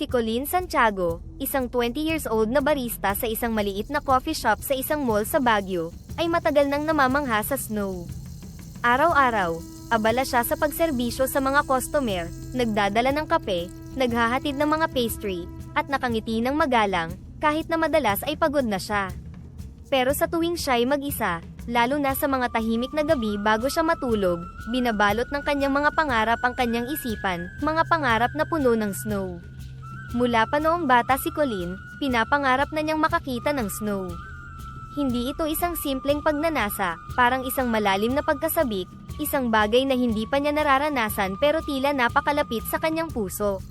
Si Colleen Santiago, isang 20 years old na barista sa isang maliit na coffee shop sa isang mall sa Baguio, ay matagal nang namamangha sa snow. Araw-araw, abala siya sa pagserbisyo sa mga customer, nagdadala ng kape, naghahatid ng mga pastry, at nakangiti ng magalang, kahit na madalas ay pagod na siya. Pero sa tuwing siya'y mag-isa, lalo na sa mga tahimik na gabi bago siya matulog, binabalot ng kanyang mga pangarap ang kanyang isipan, mga pangarap na puno ng snow. Mula pa noong bata si Colleen, pinapangarap na niyang makakita ng snow. Hindi ito isang simpleng pagnanasa, parang isang malalim na pagkasabik, isang bagay na hindi pa niya nararanasan pero tila napakalapit sa kanyang puso.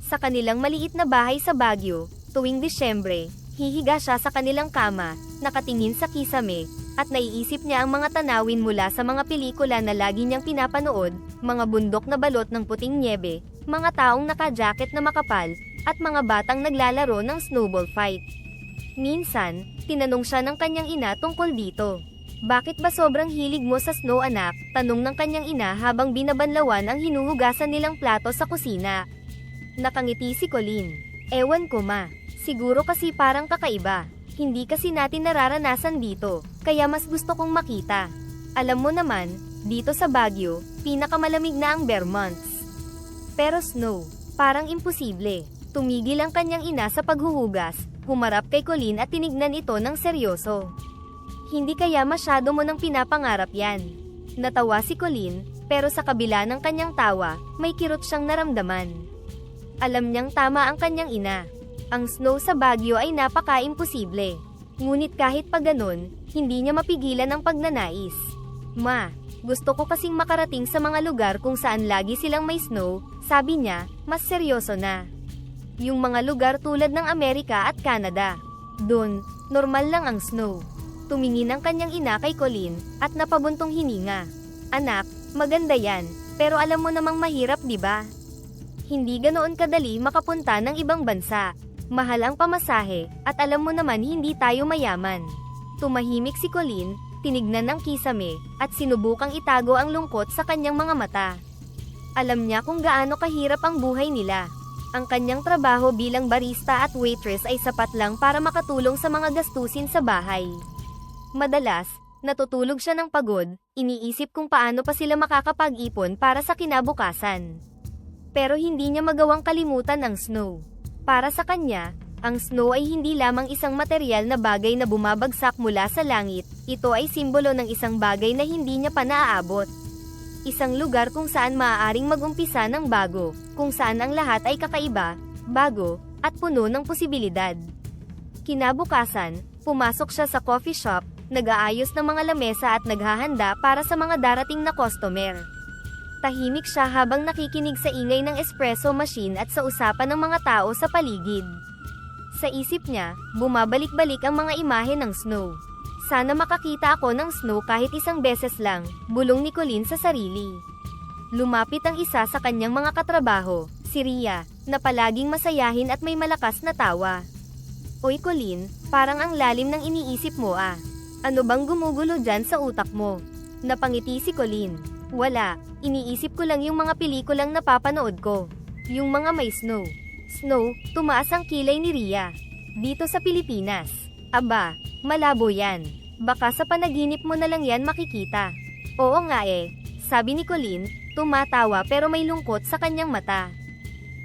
Sa kanilang maliit na bahay sa Baguio, tuwing Disyembre, hihiga siya sa kanilang kama, nakatingin sa kisame, at naiisip niya ang mga tanawin mula sa mga pelikula na lagi niyang pinapanood, mga bundok na balot ng puting nyebe, mga taong naka-jacket na makapal, at mga batang naglalaro ng snowball fight. Minsan, tinanong siya ng kanyang ina tungkol dito. Bakit ba sobrang hilig mo sa snow anak? Tanong ng kanyang ina habang binabanlawan ang hinuhugasan nilang plato sa kusina. Nakangiti si Colleen. Ewan ko ma, siguro kasi parang kakaiba. Hindi kasi natin nararanasan dito, kaya mas gusto kong makita. Alam mo naman, dito sa Baguio, pinakamalamig na ang bare months. Pero snow, parang imposible. Tumigil ang kanyang ina sa paghuhugas, humarap kay Colleen at tinignan ito ng seryoso. Hindi kaya masyado mo nang pinapangarap yan. Natawa si Colleen, pero sa kabila ng kanyang tawa, may kirot siyang naramdaman. Alam niyang tama ang kanyang ina. Ang snow sa Baguio ay napaka-imposible. Ngunit kahit pa ganun, hindi niya mapigilan ang pagnanais. Ma, gusto ko kasing makarating sa mga lugar kung saan lagi silang may snow, sabi niya, mas seryoso na. Yung mga lugar tulad ng Amerika at Canada. Doon, normal lang ang snow. Tumingin ang kanyang ina kay Colleen, at napabuntong hininga. Anak, maganda yan, pero alam mo namang mahirap di ba? Hindi ganoon kadali makapunta ng ibang bansa. Mahal ang pamasahe, at alam mo naman hindi tayo mayaman. Tumahimik si Colleen, tinignan ng kisame, at sinubukang itago ang lungkot sa kanyang mga mata. Alam niya kung gaano kahirap ang buhay nila. Ang kanyang trabaho bilang barista at waitress ay sapat lang para makatulong sa mga gastusin sa bahay. Madalas, natutulog siya ng pagod, iniisip kung paano pa sila makakapag-ipon para sa kinabukasan. Pero hindi niya magawang kalimutan ang snow. Para sa kanya, ang snow ay hindi lamang isang material na bagay na bumabagsak mula sa langit, ito ay simbolo ng isang bagay na hindi niya pa naaabot. Isang lugar kung saan maaaring mag-umpisa ng bago, kung saan ang lahat ay kakaiba, bago, at puno ng posibilidad. Kinabukasan, pumasok siya sa coffee shop, nag-aayos ng mga lamesa at naghahanda para sa mga darating na customer. Tahimik siya habang nakikinig sa ingay ng espresso machine at sa usapan ng mga tao sa paligid. Sa isip niya, bumabalik-balik ang mga imahe ng snow. Sana makakita ako ng snow kahit isang beses lang, bulong ni Colleen sa sarili. Lumapit ang isa sa kanyang mga katrabaho, si Rhea, na palaging masayahin at may malakas na tawa. Oy Colleen, parang ang lalim ng iniisip mo ah. Ano bang gumugulo dyan sa utak mo? Napangiti si Colleen. Wala, iniisip ko lang yung mga pelikulang napapanood ko. Yung mga may snow. Snow, tumaas ang kilay ni Rhea. Dito sa Pilipinas. Aba, malabo yan. Baka sa panaginip mo na lang yan makikita. Oo nga eh, sabi ni Colleen, tumatawa pero may lungkot sa kanyang mata.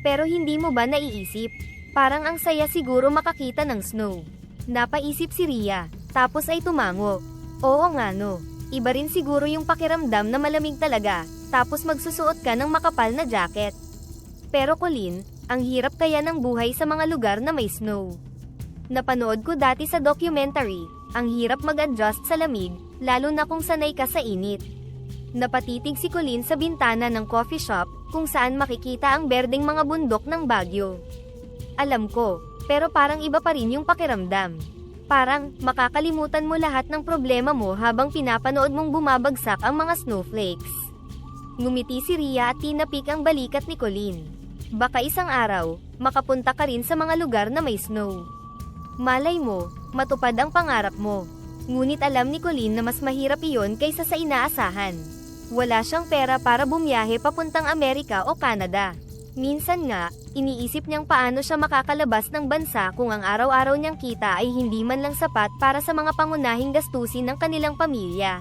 Pero hindi mo ba naiisip? Parang ang saya siguro makakita ng snow. Napaisip si Rhea, tapos ay tumango. Oo nga no, iba rin siguro yung pakiramdam na malamig talaga, tapos magsusuot ka ng makapal na jacket. Pero Colleen, ang hirap kaya ng buhay sa mga lugar na may snow. Napanood ko dati sa documentary, ang hirap mag-adjust sa lamig, lalo na kung sanay ka sa init. Napatitig si Colleen sa bintana ng coffee shop, kung saan makikita ang berdeng mga bundok ng Baguio. Alam ko, pero parang iba pa rin yung pakiramdam. Parang, makakalimutan mo lahat ng problema mo habang pinapanood mong bumabagsak ang mga snowflakes. Ngumiti si Rhea at tinapik ang balikat ni Colleen. Baka isang araw, makapunta ka rin sa mga lugar na may snow. Malay mo, matupad ang pangarap mo. Ngunit alam ni Colleen na mas mahirap iyon kaysa sa inaasahan. Wala siyang pera para bumiyahe papuntang Amerika o Canada. Minsan nga, iniisip niyang paano siya makakalabas ng bansa kung ang araw-araw niyang kita ay hindi man lang sapat para sa mga pangunahing gastusin ng kanilang pamilya.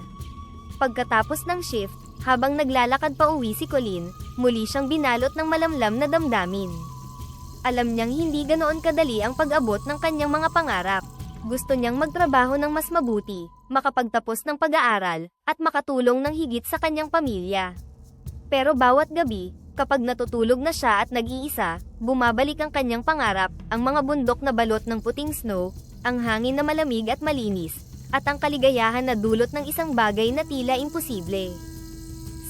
Pagkatapos ng shift, habang naglalakad pa uwi si Colleen, muli siyang binalot ng malamlam na damdamin. Alam niyang hindi ganoon kadali ang pag-abot ng kanyang mga pangarap. Gusto niyang magtrabaho ng mas mabuti, makapagtapos ng pag-aaral, at makatulong ng higit sa kanyang pamilya. Pero bawat gabi, kapag natutulog na siya at nag-iisa, bumabalik ang kanyang pangarap, ang mga bundok na balot ng puting snow, ang hangin na malamig at malinis, at ang kaligayahan na dulot ng isang bagay na tila imposible.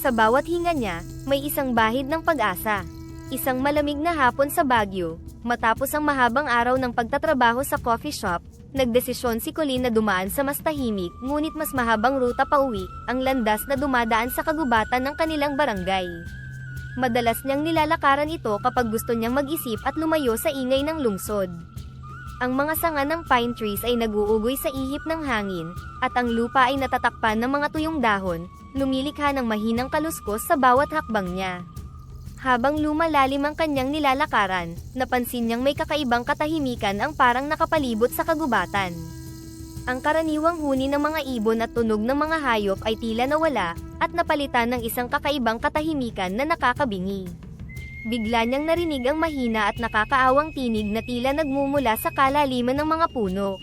Sa bawat hinga niya, may isang bahid ng pag-asa. Isang malamig na hapon sa Baguio, matapos ang mahabang araw ng pagtatrabaho sa coffee shop, nagdesisyon si Colleen na dumaan sa mas tahimik ngunit mas mahabang ruta pauwi, ang landas na dumadaan sa kagubatan ng kanilang barangay. Madalas niyang nilalakaran ito kapag gusto niyang mag-isip at lumayo sa ingay ng lungsod. Ang mga sanga ng pine trees ay nag-uugoy sa ihip ng hangin, at ang lupa ay natatakpan ng mga tuyong dahon, lumilikha ng mahinang kaluskos sa bawat hakbang niya. Habang lumalalim ang kanyang nilalakaran, napansin niyang may kakaibang katahimikan ang parang nakapalibot sa kagubatan. Ang karaniwang huni ng mga ibon at tunog ng mga hayop ay tila nawala, at napalitan ng isang kakaibang katahimikan na nakakabingi. Bigla niyang narinig ang mahina at nakakaawang tinig na tila nagmumula sa kalaliman ng mga puno.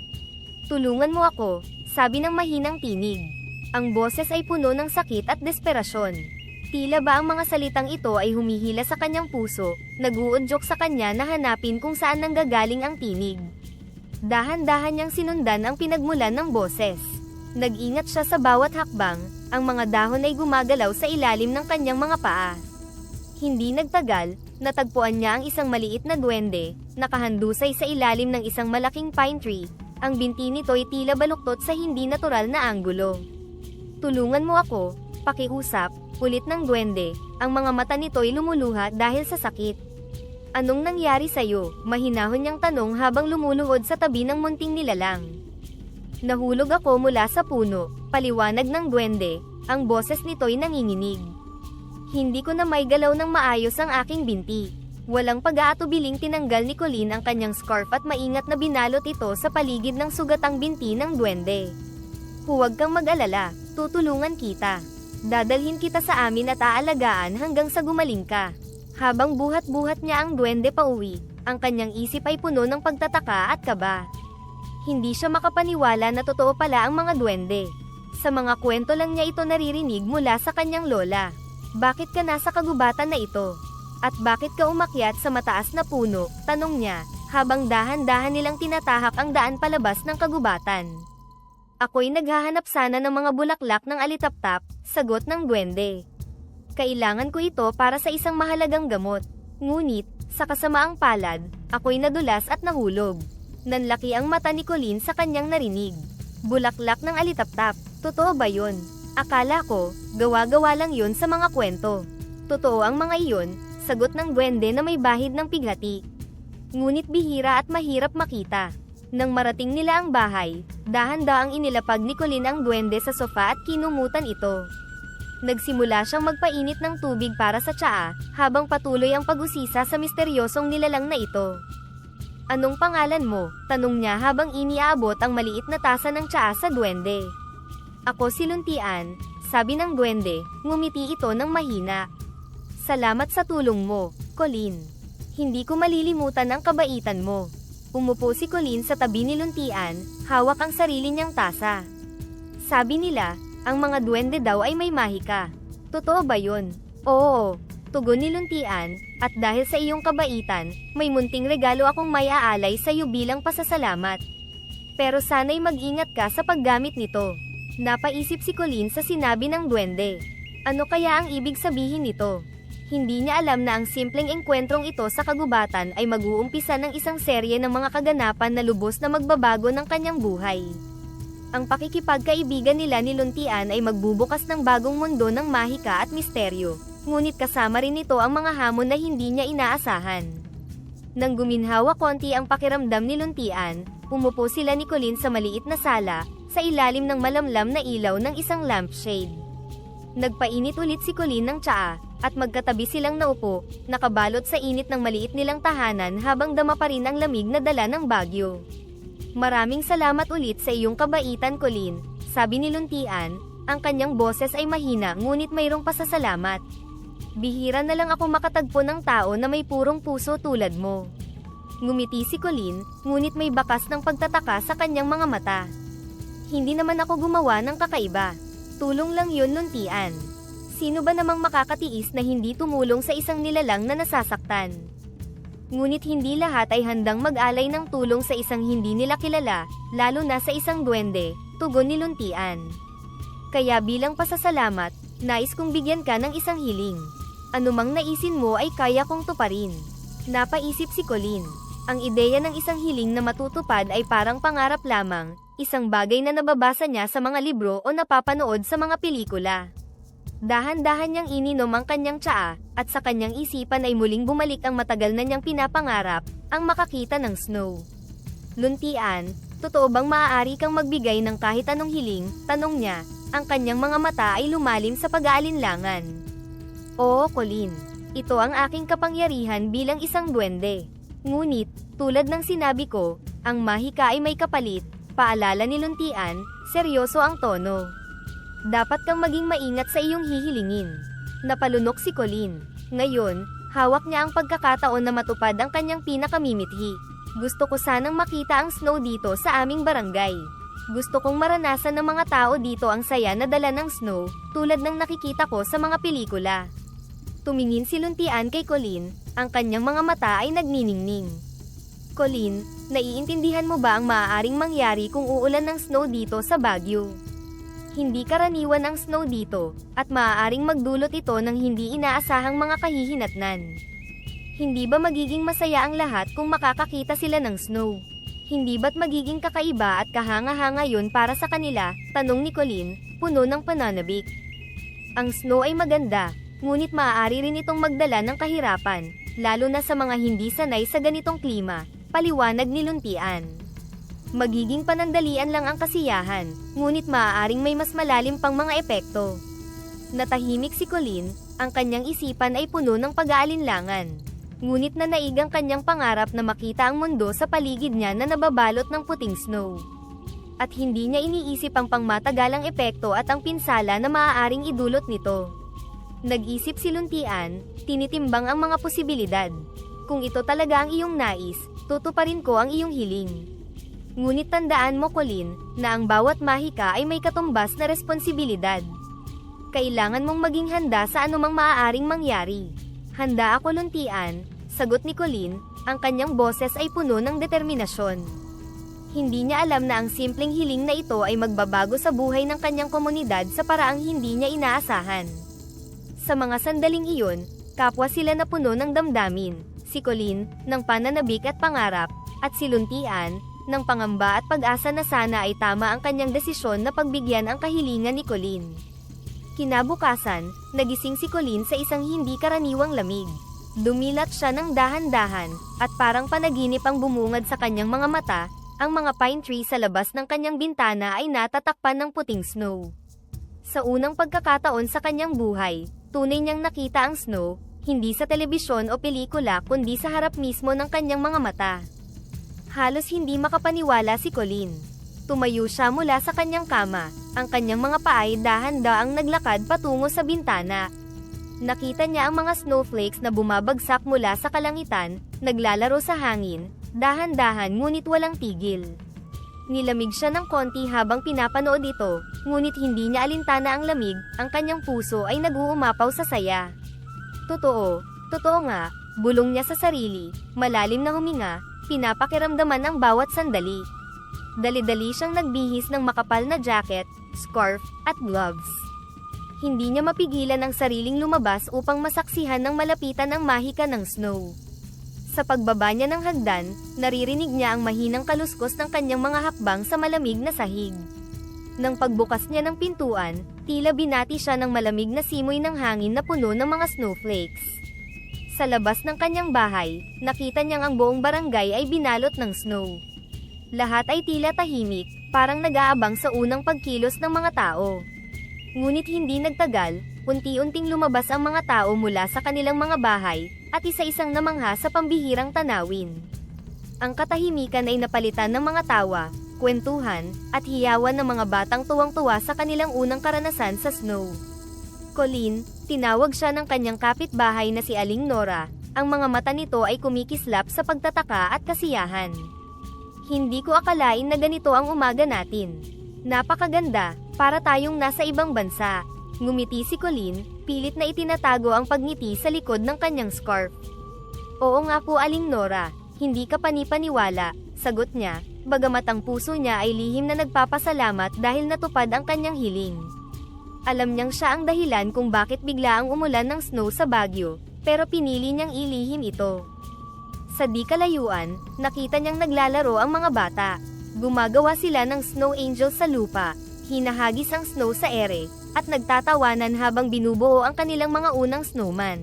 "Tulungan mo ako," sabi ng mahinang tinig. Ang boses ay puno ng sakit at desperasyon. Tila ba ang mga salitang ito ay humihila sa kanyang puso, nag-uudyok sa kanya na hanapin kung saan nanggagaling ang tinig. Dahan-dahan niyang sinundan ang pinagmulan ng boses. Nag-ingat siya sa bawat hakbang, ang mga dahon ay gumagalaw sa ilalim ng kanyang mga paa. Hindi nagtagal, natagpuan niya ang isang maliit na duwende, nakahandusay sa ilalim ng isang malaking pine tree. Ang binti nito ay tila baluktot sa hindi natural na anggulo. "Tulungan mo ako," pakiusap, ulit ng duwende. Ang mga mata nito ay lumuluha dahil sa sakit. "Anong nangyari sa'yo?" mahinahon niyang tanong habang lumuluhod sa tabi ng munting nilalang. "Nahulog ako mula sa puno," paliwanag ng duwende. Ang boses nito ay nanginginig. "Hindi ko na maigalaw ng maayos ang aking binti." Walang pag-aatubiling tinanggal ni Colleen ang kanyang scarf at maingat na binalot ito sa paligid ng sugatang binti ng duwende. "Huwag kang mag-alala, tutulungan kita. Dadalhin kita sa amin at aalagaan hanggang sa gumaling ka." Habang buhat-buhat niya ang duwende pauwi, ang kanyang isip ay puno ng pagtataka at kaba. Hindi siya makapaniwala na totoo pala ang mga duwende. Sa mga kwento lang niya ito naririnig mula sa kanyang lola. "Bakit ka nasa kagubatan na ito? At bakit ka umakyat sa mataas na puno?" tanong niya, habang dahan-dahan nilang tinatahak ang daan palabas ng kagubatan. "Ako'y naghahanap sana ng mga bulaklak ng alitaptap," sagot ng duwende. "Kailangan ko ito para sa isang mahalagang gamot. Ngunit, sa kasamaang palad, ako'y nadulas at nahulog." Nanlaki ang mata ni Colleen sa kanyang narinig. "Bulaklak ng alitaptap, totoo ba yun? Akala ko, gawa-gawa lang yun sa mga kwento." "Totoo ang mga iyon," sagot ng duwende na may bahid ng pighati. Ngunit bihira at mahirap makita. Nang marating nila ang bahay, dahan-daang inilapag ni Colleen ang duwende sa sofa at kinumutan ito. Nagsimula siyang magpainit ng tubig para sa tsaa, habang patuloy ang pag-usisa sa misteryosong nilalang na ito. "Anong pangalan mo?" tanong niya habang iniaabot ang maliit na tasa ng tsaa sa duwende. "Ako si Luntian," sabi ng duwende, ngumiti ito ng mahina. "Salamat sa tulong mo, Colleen. Hindi ko malilimutan ang kabaitan mo." Umupo si Colleen sa tabi ni Luntian, hawak ang sarili niyang tasa. "Sabi nila, ang mga duwende daw ay may mahika. Totoo ba yun?" "Oo," tugon ni Luntian, "at dahil sa iyong kabaitan, may munting regalo akong may aalay sa iyo bilang pasasalamat. Pero sana'y mag-ingat ka sa paggamit nito." Napaisip si Colleen sa sinabi ng duwende. Ano kaya ang ibig sabihin nito? Hindi niya alam na ang simpleng engkwentrong ito sa kagubatan ay mag-uumpisa ng isang serye ng mga kaganapan na lubos na magbabago ng kanyang buhay. Ang pakikipagkaibigan nila ni Luntian ay magbubukas ng bagong mundo ng mahika at misteryo, ngunit kasama rin nito ang mga hamon na hindi niya inaasahan. Nang guminhawa konti ang pakiramdam ni Luntian, umupo sila ni Colleen sa maliit na sala, sa ilalim ng malamlam na ilaw ng isang lampshade. Nagpainit ulit si Colleen ng tsaa, at magkatabi silang naupo, nakabalot sa init ng maliit nilang tahanan habang dama pa rin ang lamig na dala ng bagyo. Maraming salamat ulit sa iyong kabaitan, Colleen, sabi ni Luntian. Ang kanyang boses ay mahina ngunit mayroong pasasalamat. Bihira na lang ako makatagpo ng tao na may purong puso tulad mo. Ngumiti si Colleen, ngunit may bakas ng pagtataka sa kanyang mga mata. Hindi naman ako gumawa ng kakaiba. Tulong lang yun, Luntian. Sino ba namang makakatiis na hindi tumulong sa isang nilalang na nasasaktan? Ngunit hindi lahat ay handang mag-alay ng tulong sa isang hindi nila kilala, lalo na sa isang duwende, tugon ni Luntian. Kaya bilang pasasalamat, nais kong bigyan ka ng isang hiling. Anumang naisin mo ay kaya kong tuparin. Napaisip si Colleen. Ang ideya ng isang hiling na matutupad ay parang pangarap lamang, isang bagay na nababasa niya sa mga libro o napapanood sa mga pelikula. Dahan-dahan niyang ininom ang kanyang tsaa, at sa kanyang isipan ay muling bumalik ang matagal na niyang pinapangarap, ang makakita ng snow. Luntian, totoo bang maaari kang magbigay ng kahit anong hiling? Tanong niya, ang kanyang mga mata ay lumalim sa pag-aalinlangan. Oo, Colleen. Ito ang aking kapangyarihan bilang isang duwende. Ngunit, tulad ng sinabi ko, ang mahika ay may kapalit, paalala ni Luntian, seryoso ang tono. Dapat kang maging maingat sa iyong hihilingin. Napalunok si Colleen. Ngayon, hawak niya ang pagkakataon na matupad ang kanyang pinakamimithi. Gusto ko sanang makita ang snow dito sa aming barangay. Gusto kong maranasan ng mga tao dito ang saya na dala ng snow, tulad ng nakikita ko sa mga pelikula. Tumingin si Luntian kay Colleen, ang kanyang mga mata ay nagniningning. Colleen, naiintindihan mo ba ang maaaring mangyari kung uulan ng snow dito sa Baguio? Hindi karaniwan ang snow dito, at maaaring magdulot ito ng hindi inaasahang mga kahihinatnan. Hindi ba magiging masaya ang lahat kung makakakita sila ng snow? Hindi ba't magiging kakaiba at kahanga-hanga yun para sa kanila? Tanong ni Colleen, puno ng pananabik. Ang snow ay maganda, ngunit maaari rin itong magdala ng kahirapan, lalo na sa mga hindi sanay sa ganitong klima, paliwanag ni Luntian. Magiging panandalian lang ang kasiyahan, ngunit maaaring may mas malalim pang mga epekto. Natahimik si Colleen, ang kanyang isipan ay puno ng pag-aalinlangan. Ngunit nanaig ang kanyang pangarap na makita ang mundo sa paligid niya na nababalot ng puting snow. At hindi niya iniisip ang pangmatagalang epekto at ang pinsala na maaaring idulot nito. Nag-isip si Luntian, tinitimbang ang mga posibilidad. Kung ito talaga ang iyong nais, tutuparin ko ang iyong hiling. Ngunit tandaan mo, Colleen, na ang bawat mahika ay may katumbas na responsibilidad. Kailangan mong maging handa sa anumang maaaring mangyari. Handa ako, Luntian, sagot ni Colleen, ang kanyang boses ay puno ng determinasyon. Hindi niya alam na ang simpleng hiling na ito ay magbabago sa buhay ng kanyang komunidad sa paraang hindi niya inaasahan. Sa mga sandaling iyon, kapwa sila na puno ng damdamin, si Colleen, ng pananabik at pangarap, at si Luntian, ng pangamba at pag-asa na sana ay tama ang kanyang desisyon na pagbigyan ang kahilingan ni Colleen. Kinabukasan, nagising si Colleen sa isang hindi karaniwang lamig. Dumilat siya ng dahan-dahan, at parang panaginip ang bumungad sa kanyang mga mata, ang mga pine tree sa labas ng kanyang bintana ay natatakpan ng puting snow. Sa unang pagkakataon sa kanyang buhay, tunay niyang nakita ang snow, hindi sa telebisyon o pelikula kundi sa harap mismo ng kanyang mga mata. Halos hindi makapaniwala si Colleen. Tumayo siya mula sa kanyang kama, ang kanyang mga paay dahan-daang naglakad patungo sa bintana. Nakita niya ang mga snowflakes na bumabagsak mula sa kalangitan, naglalaro sa hangin, dahan-dahan ngunit walang tigil. Nilamig siya ng konti habang pinapanood ito, ngunit hindi niya alintana ang lamig, ang kanyang puso ay nag-uumapaw sa saya. Totoo nga, bulong niya sa sarili, malalim na huminga, pinapakiramdaman ang bawat sandali. Dali-dali siyang nagbihis ng makapal na jacket, scarf, at gloves. Hindi niya mapigilan ang sariling lumabas upang masaksihan ng malapitan ang mahika ng snow. Sa pagbaba niya ng hagdan, naririnig niya ang mahinang kaluskos ng kanyang mga hakbang sa malamig na sahig. Nang pagbukas niya ng pintuan, tila binati siya ng malamig na simoy ng hangin na puno ng mga snowflakes. Sa labas ng kanyang bahay, nakita niyang ang buong barangay ay binalot ng snow. Lahat ay tila tahimik, parang nag-aabang sa unang pagkilos ng mga tao. Ngunit hindi nagtagal, unti-unting lumabas ang mga tao mula sa kanilang mga bahay, at isa-isang namangha sa pambihirang tanawin. Ang katahimikan ay napalitan ng mga tawa, kwentuhan, at hiyawan ng mga batang tuwang-tuwa sa kanilang unang karanasan sa snow. Colleen, tinawag siya ng kanyang kapitbahay na si Aling Nora. Ang mga mata nito ay kumikislap sa pagtataka at kasiyahan. Hindi ko akalain na ganito ang umaga natin. Napakaganda, para tayong nasa ibang bansa. Ngumiti si Colleen, pilit na itinatago ang pagngiti sa likod ng kanyang scarf. Oo nga po Aling Nora, hindi ka panipaniwala, sagot niya, bagamat ang puso niya ay lihim na nagpapasalamat dahil natupad ang kanyang hiling. Alam niyang siya ang dahilan kung bakit bigla ang umulan ng snow sa Baguio, pero pinili niyang ilihim ito. Sa di kalayuan, nakita niyang naglalaro ang mga bata. Gumagawa sila ng snow angel sa lupa, hinahagis ang snow sa ere, at nagtatawanan habang binubuo ang kanilang mga unang snowman.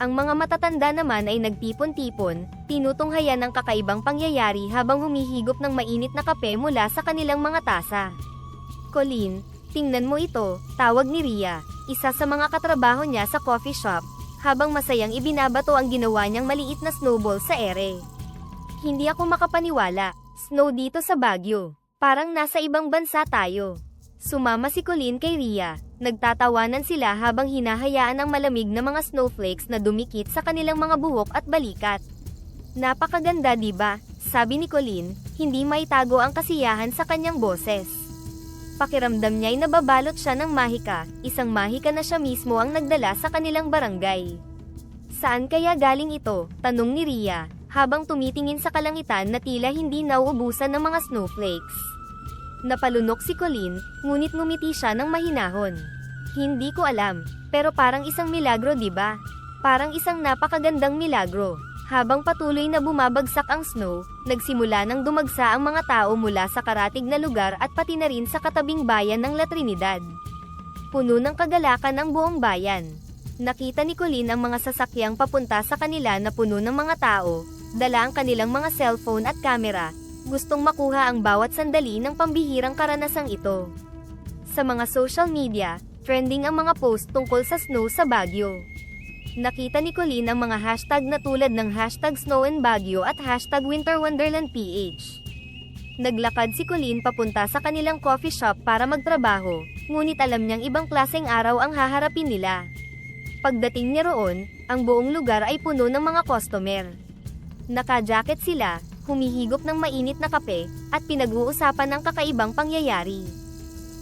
Ang mga matatanda naman ay nagtipon-tipon, tinutunghayan ng kakaibang pangyayari habang humihigop ng mainit na kape mula sa kanilang mga tasa. Colleen, tingnan mo ito, tawag ni Rhea, isa sa mga katrabaho niya sa coffee shop, habang masayang ibinabato ang ginawa niyang maliit na snowball sa ere. Hindi ako makapaniwala, snow dito sa Baguio. Parang nasa ibang bansa tayo. Sumama si Colleen kay Rhea, nagtatawanan sila habang hinahayaan ang malamig na mga snowflakes na dumikit sa kanilang mga buhok at balikat. Napakaganda diba? Sabi ni Colleen, hindi maitago ang kasiyahan sa kanyang boses. Pakiramdam niya'y nababalot siya ng mahika, isang mahika na siya mismo ang nagdala sa kanilang barangay. Saan kaya galing ito? Tanong ni Rhea, habang tumitingin sa kalangitan na tila hindi nauubusan ng mga snowflakes. Napalunok si Colleen, ngunit ngumiti siya ng mahinahon. Hindi ko alam, pero parang isang milagro diba? Parang isang napakagandang milagro. Habang patuloy na bumabagsak ang snow, nagsimula nang dumagsa ang mga tao mula sa karatig na lugar at pati na rin sa katabing bayan ng La Trinidad. Puno ng kagalakan ang buong bayan. Nakita ni Colleen ang mga sasakyang papunta sa kanila na puno ng mga tao, dala ang kanilang mga cellphone at kamera, gustong makuha ang bawat sandali ng pambihirang karanasang ito. Sa mga social media, trending ang mga post tungkol sa snow sa Baguio. Nakita ni Colleen ang mga hashtag na tulad ng hashtag Snow in Baguio at hashtag Winter Wonderland PH. Naglakad si Colleen papunta sa kanilang coffee shop para magtrabaho, ngunit alam niyang ibang klaseng araw ang haharapin nila. Pagdating niya roon, ang buong lugar ay puno ng mga customer. Naka-jacket sila, humihigop ng mainit na kape, at pinag-uusapan ng kakaibang pangyayari.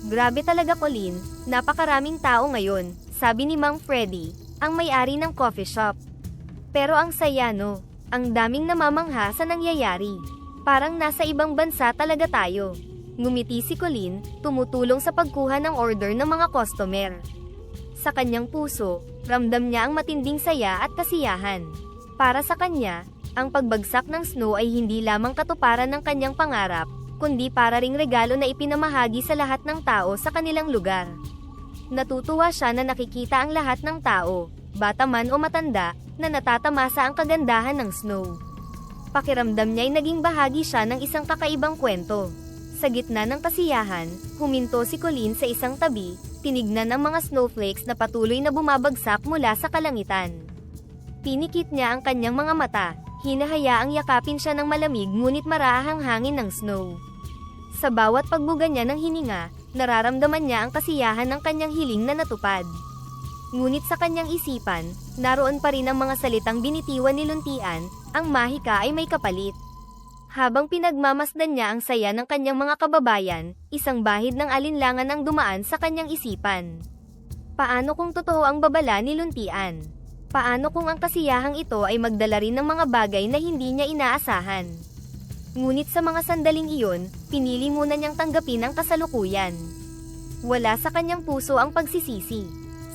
Grabe talaga Colleen, napakaraming tao ngayon, sabi ni Mang Freddy, ang may-ari ng coffee shop. Pero ang saya no, ang daming namamangha sa nangyayari. Parang nasa ibang bansa talaga tayo. Ngumiti si Colleen, tumutulong sa pagkuha ng order ng mga customer. Sa kanyang puso, ramdam niya ang matinding saya at kasiyahan. Para sa kanya, ang pagbagsak ng snow ay hindi lamang katuparan ng kanyang pangarap, kundi para ring regalo na ipinamahagi sa lahat ng tao sa kanilang lugar. Natutuwa siya na nakikita ang lahat ng tao, bata man o matanda, na natatamasa ang kagandahan ng snow. Pakiramdam niya'y naging bahagi siya ng isang kakaibang kwento. Sa gitna ng kasiyahan, huminto si Colleen sa isang tabi, tinignan ang mga snowflakes na patuloy na bumabagsak mula sa kalangitan. Pinikit niya ang kanyang mga mata, hinahayaang yakapin siya ng malamig ngunit maraahang hangin ng snow. Sa bawat pagbuga niya ng hininga, nararamdaman niya ang kasiyahan ng kanyang hiling na natupad. Ngunit sa kanyang isipan, naroon pa rin ang mga salitang binitiwan ni Luntian, ang mahika ay may kapalit. Habang pinagmamasdan niya ang saya ng kanyang mga kababayan, isang bahid ng alinlangan ang dumaan sa kanyang isipan. Paano kung totoo ang babala ni Luntian? Paano kung ang kasiyahang ito ay magdala rin ng mga bagay na hindi niya inaasahan? Ngunit sa mga sandaling iyon, pinili muna niyang tanggapin ang kasalukuyan. Wala sa kanyang puso ang pagsisisi.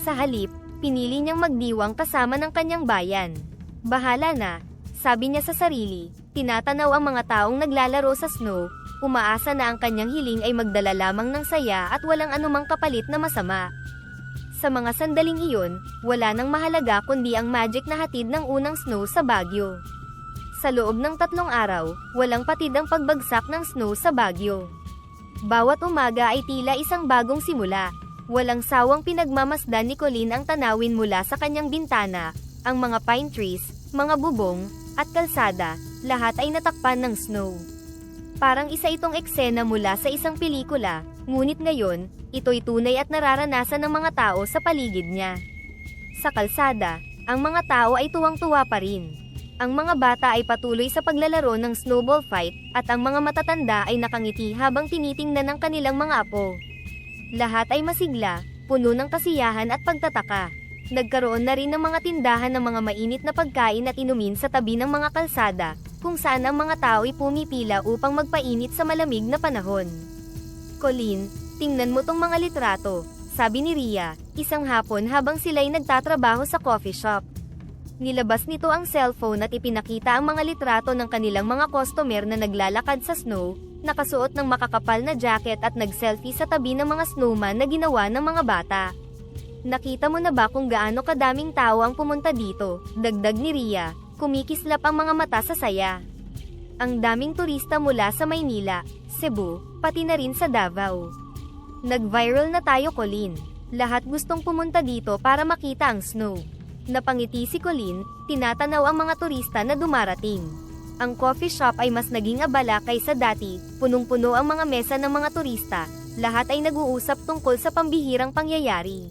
Sa halip, pinili niyang magdiwang kasama ng kanyang bayan. Bahala na, sabi niya sa sarili, tinatanaw ang mga taong naglalaro sa snow, umaasa na ang kanyang hiling ay magdala lamang ng saya at walang anumang kapalit na masama. Sa mga sandaling iyon, wala nang mahalaga kundi ang magic na hatid ng unang snow sa Baguio. Sa loob ng 3 araw, walang patid ang pagbagsak ng snow sa Baguio. Bawat umaga ay tila isang bagong simula, Walang sawang pinagmamasdan ni Colleen ang tanawin mula sa kanyang bintana, ang mga pine trees, mga bubong, at kalsada, lahat ay natakpan ng snow. Parang isa itong eksena mula sa isang pelikula, ngunit ngayon, ito'y tunay at nararanasan ng mga tao sa paligid niya. Sa kalsada, ang mga tao ay tuwang-tuwa pa rin. Ang mga bata ay patuloy sa paglalaro ng snowball fight, at ang mga matatanda ay nakangiti habang tinitingnan ng kanilang mga apo. Lahat ay masigla, puno ng kasiyahan at pagtataka. Nagkaroon na rin ng mga tindahan ng mga mainit na pagkain at inumin sa tabi ng mga kalsada, kung saan ang mga tao ay pumipila upang magpainit sa malamig na panahon. Colleen, tingnan mo tong mga litrato, sabi ni Rhea, isang hapon habang sila'y nagtatrabaho sa coffee shop. Nilabas nito ang cellphone at ipinakita ang mga litrato ng kanilang mga customer na naglalakad sa snow, nakasuot ng makakapal na jacket at nag-selfie sa tabi ng mga snowman na ginawa ng mga bata. Nakita mo na ba kung gaano kadaming tao ang pumunta dito? Dagdag ni Rhea, kumikislap ang mga mata sa saya. Ang daming turista mula sa Maynila, Cebu, pati na rin sa Davao. Nag-viral na tayo, Colleen. Lahat gustong pumunta dito para makita ang snow. Napangiti si Colleen, tinatanaw ang mga turista na dumarating. Ang coffee shop ay mas naging abala kaysa dati, punong-puno ang mga mesa ng mga turista, lahat ay nag-uusap tungkol sa pambihirang pangyayari.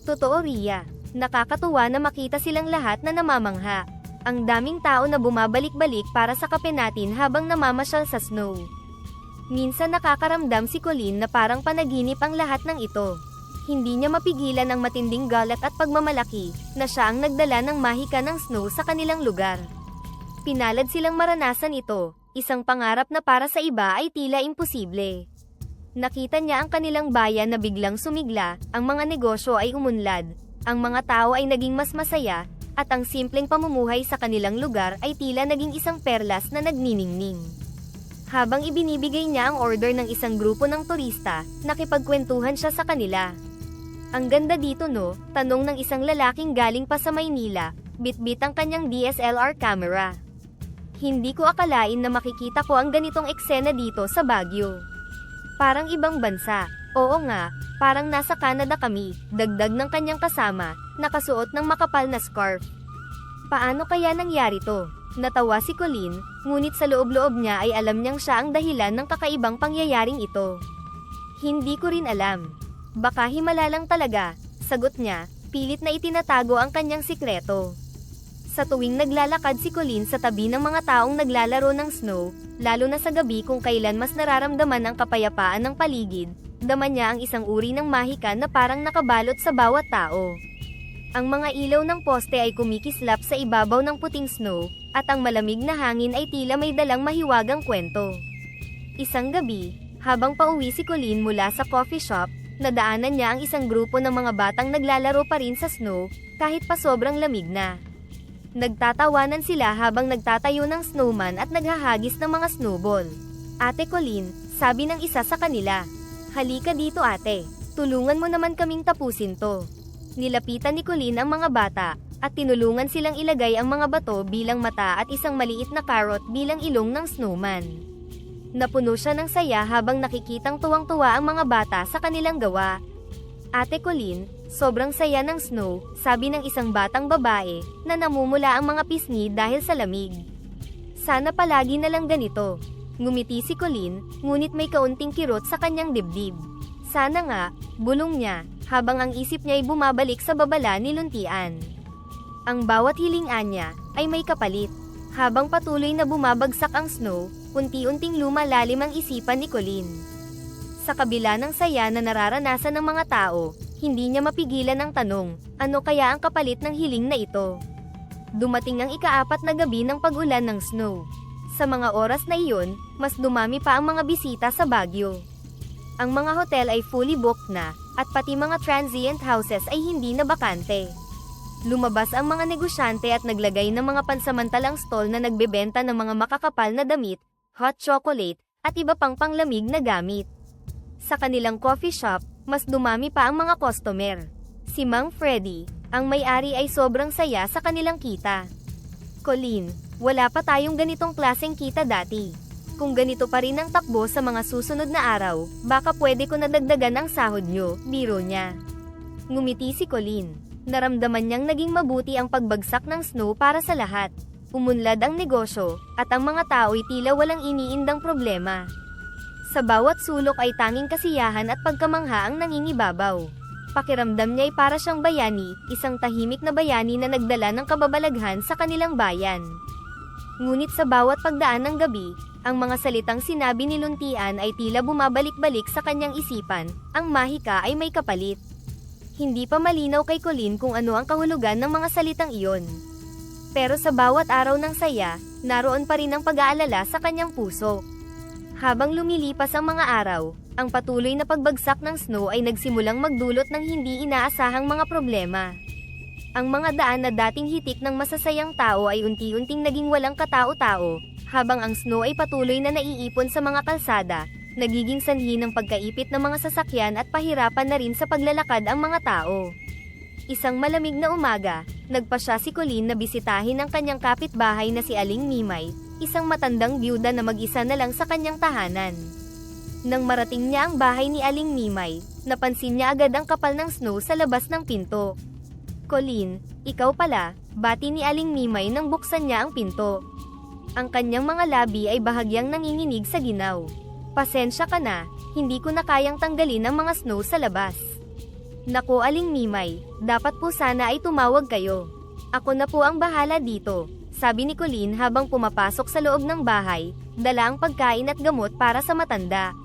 Totoo, Rhea, nakakatuwa na makita silang lahat na namamangha. Ang daming tao na bumabalik-balik para sa kape natin habang namamasyal sa snow. Minsan nakakaramdam si Colleen na parang panaginip ang lahat ng ito. Hindi niya mapigilan ang matinding galit at pagmamalaki, na siya ang nagdala ng mahika ng snow sa kanilang lugar. Pinalad silang maranasan ito, isang pangarap na para sa iba ay tila imposible. Nakita niya ang kanilang bayan na biglang sumigla, ang mga negosyo ay umunlad, ang mga tao ay naging mas masaya, at ang simpleng pamumuhay sa kanilang lugar ay tila naging isang perlas na nagniningning. Habang ibinibigay niya ang order ng isang grupo ng turista, nakipagkwentuhan siya sa kanila. Ang ganda dito no, tanong ng isang lalaking galing pa sa Maynila, bitbit ang kanyang DSLR camera. Hindi ko akalain na makikita ko ang ganitong eksena dito sa Baguio. Parang ibang bansa. Oo nga, parang nasa Canada kami, dagdag ng kanyang kasama, nakasuot ng makapal na scarf. Paano kaya nangyari to? Natawa si Colleen, ngunit sa loob-loob niya ay alam niyang siya ang dahilan ng kakaibang pangyayaring ito. Hindi ko rin alam. Baka himala lang talaga, sagot niya, pilit na itinatago ang kanyang sikreto. Sa tuwing naglalakad si Colleen sa tabi ng mga taong naglalaro ng snow, lalo na sa gabi kung kailan mas nararamdaman ang kapayapaan ng paligid, dama niya ang isang uri ng mahika na parang nakabalot sa bawat tao. Ang mga ilaw ng poste ay kumikislap sa ibabaw ng puting snow, at ang malamig na hangin ay tila may dalang mahiwagang kwento. Isang gabi, habang pauwi si Colleen mula sa coffee shop, nadaanan niya ang isang grupo ng mga batang naglalaro pa rin sa snow, kahit pa sobrang lamig na. Nagtatawanan sila habang nagtatayo ng snowman at naghahagis ng mga snowball. Ate Colleen, sabi ng isa sa kanila. Halika dito ate, tulungan mo naman kaming tapusin to. Nilapitan ni Colleen ang mga bata, at tinulungan silang ilagay ang mga bato bilang mata at isang maliit na carrot bilang ilong ng snowman. Napuno siya ng saya habang nakikitang tuwang-tuwa ang mga bata sa kanilang gawa. Ate Colleen, sobrang saya ng snow, sabi ng isang batang babae, na namumula ang mga pisngi dahil sa lamig. Sana palagi na lang ganito. Ngumiti si Colleen, ngunit may kaunting kirot sa kanyang dibdib. Sana nga, bulong niya, habang ang isip niya ay bumabalik sa babala ni Luntian. Ang bawat hilingan niya, ay may kapalit. Habang patuloy na bumabagsak ang snow, unti-unting lumalalim ang isipan ni Colleen. Sa kabila ng saya na nararanasan ng mga tao, hindi niya mapigilan ang tanong, ano kaya ang kapalit ng hiling na ito? Dumating ang ika-4 na gabi ng pag-ulan ng snow. Sa mga oras na iyon, mas dumami pa ang mga bisita sa Baguio. Ang mga hotel ay fully booked na, at pati mga transient houses ay hindi na bakante. Lumabas ang mga negosyante at naglagay ng mga pansamantalang stall na nagbebenta ng mga makakapal na damit, hot chocolate, at iba pang panglamig na gamit. Sa kanilang coffee shop, mas dumami pa ang mga customer. Si Mang Freddy, ang may-ari ay sobrang saya sa kanilang kita. Colleen, wala pa tayong ganitong klaseng kita dati. Kung ganito pa rin ang takbo sa mga susunod na araw, baka pwede ko nadagdagan ang sahod nyo, biro niya. Ngumiti si Colleen. Naramdaman niyang naging mabuti ang pagbagsak ng Snow para sa lahat. Umunlad ang negosyo, at ang mga tao'y tila walang iniindang problema. Sa bawat sulok ay tanging kasiyahan at pagkamangha ang nangingibabaw. Pakiramdam niya ay para siyang bayani, isang tahimik na bayani na nagdala ng kababalaghan sa kanilang bayan. Ngunit sa bawat pagdaan ng gabi, ang mga salitang sinabi ni Luntian ay tila bumabalik-balik sa kanyang isipan, ang mahika ay may kapalit. Hindi pa malinaw kay Colleen kung ano ang kahulugan ng mga salitang iyon. Pero sa bawat araw ng saya, naroon pa rin ang pag-aalala sa kanyang puso. Habang lumilipas ang mga araw, ang patuloy na pagbagsak ng Snow ay nagsimulang magdulot ng hindi inaasahang mga problema. Ang mga daan na dating hitik ng masasayang tao ay unti-unting naging walang katao-tao, habang ang Snow ay patuloy na naiipon sa mga kalsada, nagiging sanhi ng pagkaipit ng mga sasakyan at pahirapan na rin sa paglalakad ang mga tao. Isang malamig na umaga, nagpasya si Colleen na bisitahin ang kanyang kapitbahay na si Aling Mimay, isang matandang byuda na mag-isa na lang sa kanyang tahanan. Nang marating niya ang bahay ni Aling Mimay, napansin niya agad ang kapal ng Snow sa labas ng pinto. Colleen, ikaw pala, bati ni Aling Mimay nang buksan niya ang pinto. Ang kanyang mga labi ay bahagyang nanginginig sa ginaw. Pasensya ka na, hindi ko na kayang tanggalin ang mga Snow sa labas. Naku Aling Mimay, dapat po sana ay tumawag kayo. Ako na po ang bahala dito, sabi ni Colleen habang pumapasok sa loob ng bahay, dala ang pagkain at gamot para sa matanda.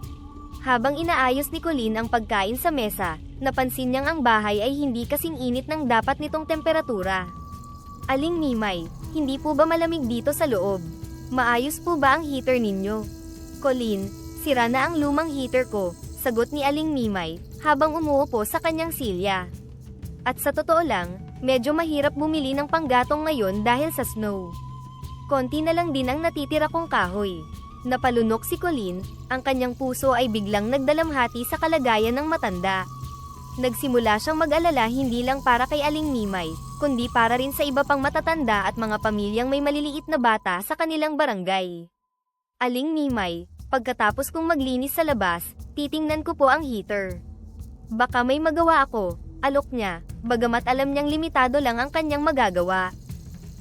Habang inaayos ni Colleen ang pagkain sa mesa, napansin niyang ang bahay ay hindi kasing init ng dapat nitong temperatura. Aling Mimay, hindi po ba malamig dito sa loob? Maayos po ba ang heater ninyo? Colleen, sira na ang lumang heater ko, sagot ni Aling Mimay, habang umuupo sa kanyang silya. At sa totoo lang, medyo mahirap bumili ng panggatong ngayon dahil sa Snow. Konti na lang din ang natitira kong kahoy. Napalunok si Colleen, ang kanyang puso ay biglang nagdalamhati sa kalagayan ng matanda. Nagsimula siyang mag-alala hindi lang para kay Aling Mimay, kundi para rin sa iba pang matatanda at mga pamilyang may maliliit na bata sa kanilang barangay. Aling Mimay, pagkatapos kong maglinis sa labas, titingnan ko po ang heater. Baka may magawa ako, alok niya, bagamat alam niyang limitado lang ang kanyang magagawa.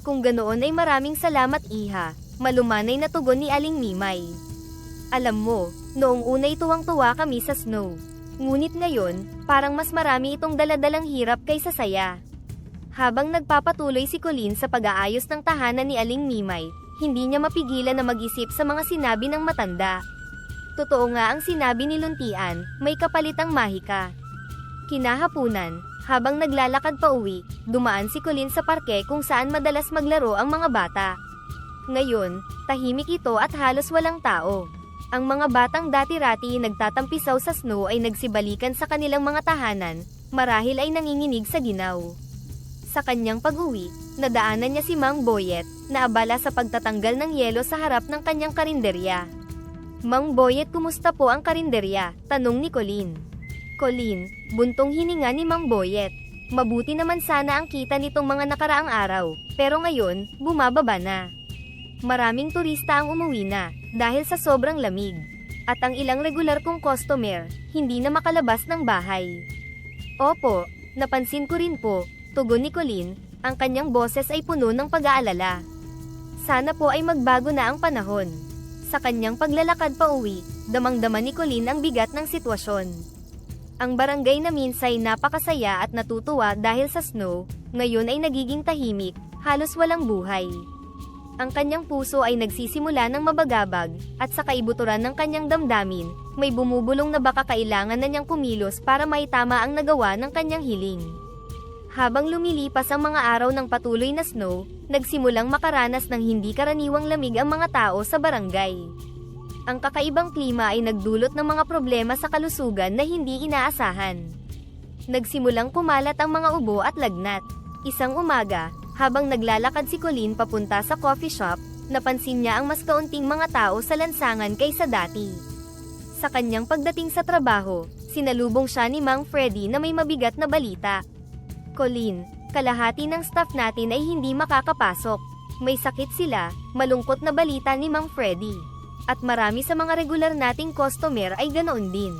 Kung ganoon ay maraming salamat iha, malumanay na tugon ni Aling Mimay. Alam mo, noong una'y tuwang-tuwa kami sa Snow. Ngunit ngayon, parang mas marami itong daladalang hirap kaysa saya. Habang nagpapatuloy si Colleen sa pag-aayos ng tahanan ni Aling Mimay, hindi niya mapigilan na mag-isip sa mga sinabi ng matanda. Totoo nga ang sinabi ni Luntian, may kapalitang mahika. Kinahapunan, habang naglalakad pa uwi, dumaan si Colleen sa parke kung saan madalas maglaro ang mga bata. Ngayon, tahimik ito at halos walang tao. Ang mga batang dati-rati nagtatampisaw sa Snow ay nagsibalikan sa kanilang mga tahanan, marahil ay nanginginig sa ginaw. Sa kanyang pag-uwi, nadaanan niya si Mang Boyet, na abala sa pagtatanggal ng yelo sa harap ng kanyang karinderya. Mang Boyet, kumusta po ang karinderya? Tanong ni Colleen. Colleen, buntong hininga ni Mang Boyet. Mabuti naman sana ang kita nitong mga nakaraang araw, pero ngayon, bumababa na. Maraming turista ang umuwi na, dahil sa sobrang lamig. At ang ilang regular kong customer, hindi na makalabas ng bahay. Opo, napansin ko rin po, tugon ni Colleen, ang kanyang boses ay puno ng pag-aalala. Sana po ay magbago na ang panahon. Sa kanyang paglalakad pa uwi, damang-dama ni Colleen ang bigat ng sitwasyon. Ang barangay na minsay napakasaya at natutuwa dahil sa Snow, ngayon ay nagiging tahimik, halos walang buhay. Ang kanyang puso ay nagsisimula ng mabagabag, at sa kaibuturan ng kanyang damdamin, may bumubulong na baka kailangan na niyang kumilos para maitama ang nagawa ng kanyang hiling. Habang lumilipas ang mga araw ng patuloy na Snow, nagsimulang makaranas ng hindi karaniwang lamig ang mga tao sa barangay. Ang kakaibang klima ay nagdulot ng mga problema sa kalusugan na hindi inaasahan. Nagsimulang kumalat ang mga ubo at lagnat. Isang umaga, habang naglalakad si Colleen papunta sa coffee shop, napansin niya ang mas kaunting mga tao sa lansangan kaysa dati. Sa kanyang pagdating sa trabaho, sinalubong siya ni Mang Freddy na may mabigat na balita. Colleen, kalahati ng staff natin ay hindi makakapasok. May sakit sila, malungkot na balita ni Mang Freddy. At marami sa mga regular nating customer ay ganoon din.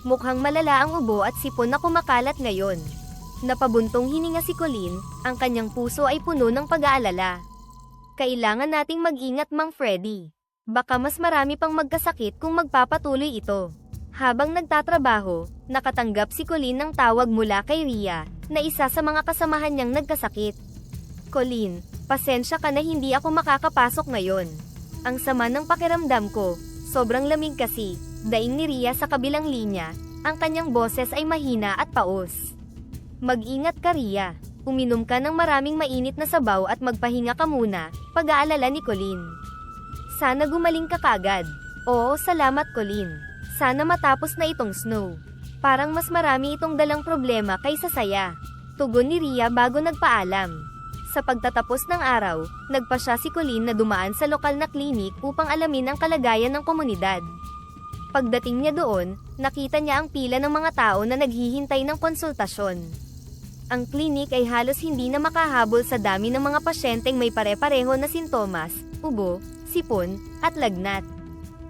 Mukhang malala ang ubo at sipon na kumakalat ngayon. Napabuntong hininga si Colleen, ang kanyang puso ay puno ng pag-aalala. Kailangan nating mag-ingat, Mang Freddy. Baka mas marami pang magkasakit kung magpapatuloy ito. Habang nagtatrabaho, nakatanggap si Colleen ng tawag mula kay Rhea, na isa sa mga kasamahan niyang nagkasakit. Colleen, pasensya ka na hindi ako makakapasok ngayon. Ang sama ng pakiramdam ko, sobrang lamig kasi, daing ni Rhea sa kabilang linya, ang kanyang boses ay mahina at paos. Mag-ingat ka, Rhea. Uminom ka ng maraming mainit na sabaw at magpahinga ka muna, pag-aalala ni Colleen. Sana gumaling ka kagad. Oo, salamat Colleen. Sana matapos na itong snow. Parang mas marami itong dalang problema kaysa saya. Tugon ni Rhea bago nagpaalam. Sa pagtatapos ng araw, nagpasya si Colleen na dumaan sa lokal na klinik upang alamin ang kalagayan ng komunidad. Pagdating niya doon, nakita niya ang pila ng mga tao na naghihintay ng konsultasyon. Ang klinik ay halos hindi na makahabol sa dami ng mga pasyenteng may pare-pareho na sintomas, ubo, sipon, at lagnat.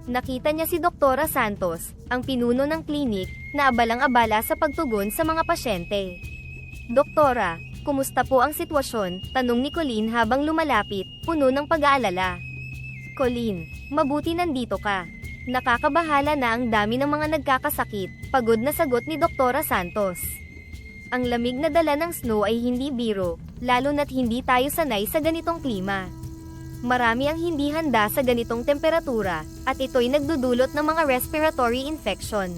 Nakita niya si Doktora Santos, ang pinuno ng klinik, na abalang-abala sa pagtugon sa mga pasyente. Doktora, kumusta po ang sitwasyon? Tanong ni Colleen habang lumalapit, puno ng pag-aalala. Colleen, mabuti nandito ka. Nakakabahala na ang dami ng mga nagkakasakit, pagod na sagot ni Doktora Santos. Ang lamig na dala ng snow ay hindi biro, lalo na't hindi tayo sanay sa ganitong klima. Marami ang hindi handa sa ganitong temperatura, at ito'y nagdudulot ng mga respiratory infection.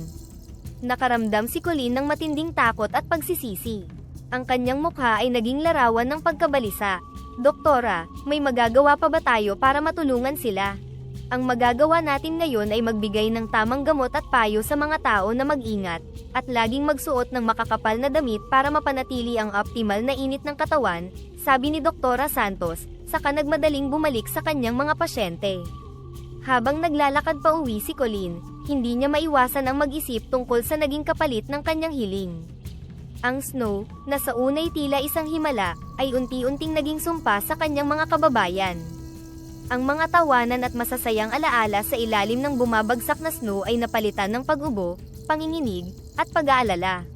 Nakaramdam si Colleen ng matinding takot at pagsisisi. Ang kanyang mukha ay naging larawan ng pagkabalisa. Doktora, may magagawa pa ba tayo para matulungan sila? Ang magagawa natin ngayon ay magbigay ng tamang gamot at payo sa mga tao na mag-ingat, at laging magsuot ng makakapal na damit para mapanatili ang optimal na init ng katawan, sabi ni Doktora Santos, saka nagmadaling bumalik sa kanyang mga pasyente. Habang naglalakad pa uwi si Colleen, hindi niya maiwasan ang mag-isip tungkol sa naging kapalit ng kanyang hiling. Ang snow, na sa unay tila isang himala, ay unti-unting naging sumpa sa kanyang mga kababayan. Ang mga tawanan at masasayang alaala sa ilalim ng bumabagsak na snow ay napalitan ng pag-ubo, panginginig, at pag-aalala.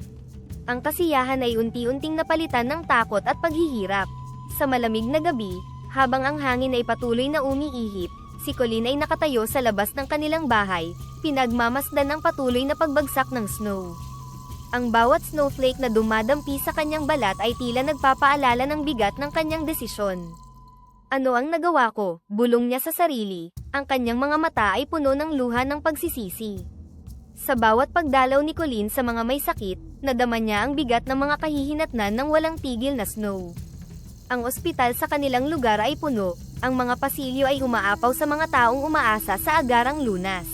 Ang kasiyahan ay unti-unting napalitan ng takot at paghihirap. Sa malamig na gabi, habang ang hangin ay patuloy na umiihip, si Colleen ay nakatayo sa labas ng kanilang bahay, pinagmamasdan ng patuloy na pagbagsak ng snow. Ang bawat snowflake na dumadampi sa kanyang balat ay tila nagpapaalala ng bigat ng kanyang desisyon. Ano ang nagawa ko? Bulong niya sa sarili, ang kanyang mga mata ay puno ng luha ng pagsisisi. Sa bawat pagdalaw ni Colleen sa mga may sakit, nadama niya ang bigat ng mga kahihinatnan ng walang tigil na snow. Ang ospital sa kanilang lugar ay puno, ang mga pasilyo ay umaapaw sa mga taong umaasa sa agarang lunas.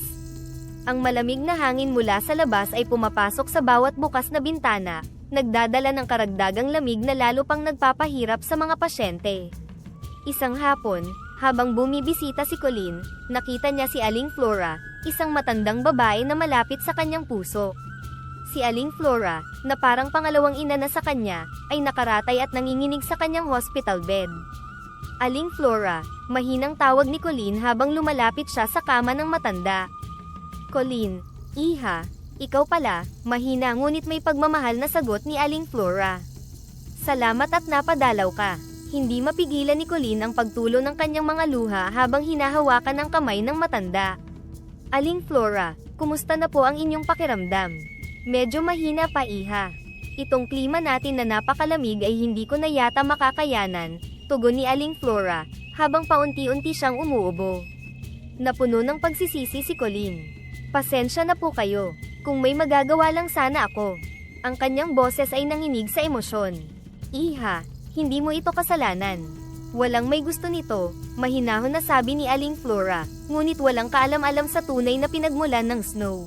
Ang malamig na hangin mula sa labas ay pumapasok sa bawat bukas na bintana, nagdadala ng karagdagang lamig na lalo pang nagpapahirap sa mga pasyente. Isang hapon, habang bumibisita si Colleen, nakita niya si Aling Flora, isang matandang babae na malapit sa kanyang puso. Si Aling Flora, na parang pangalawang ina na sa kanya, ay nakaratay at nanginginig sa kanyang hospital bed. Aling Flora, mahinang tawag ni Colleen habang lumalapit siya sa kama ng matanda. Colleen, iha, ikaw pala, mahina ngunit may pagmamahal na sagot ni Aling Flora. Salamat at napadalaw ka. Hindi mapigilan ni Colleen ang pagtulo ng kanyang mga luha habang hinahawakan ang kamay ng matanda. Aling Flora, kumusta na po ang inyong pakiramdam? Medyo mahina pa iha. Itong klima natin na napakalamig ay hindi ko na yata makakayanan, tugon ni Aling Flora, habang paunti-unti siyang umuubo. Napuno ng pagsisisi si Colleen. Pasensya na po kayo, kung may magagawa lang sana ako. Ang kanyang boses ay nanginig sa emosyon. Iha, hindi mo ito kasalanan. Walang may gusto nito, mahinahon na sabi ni Aling Flora, ngunit walang kaalam-alam sa tunay na pinagmulan ng snow.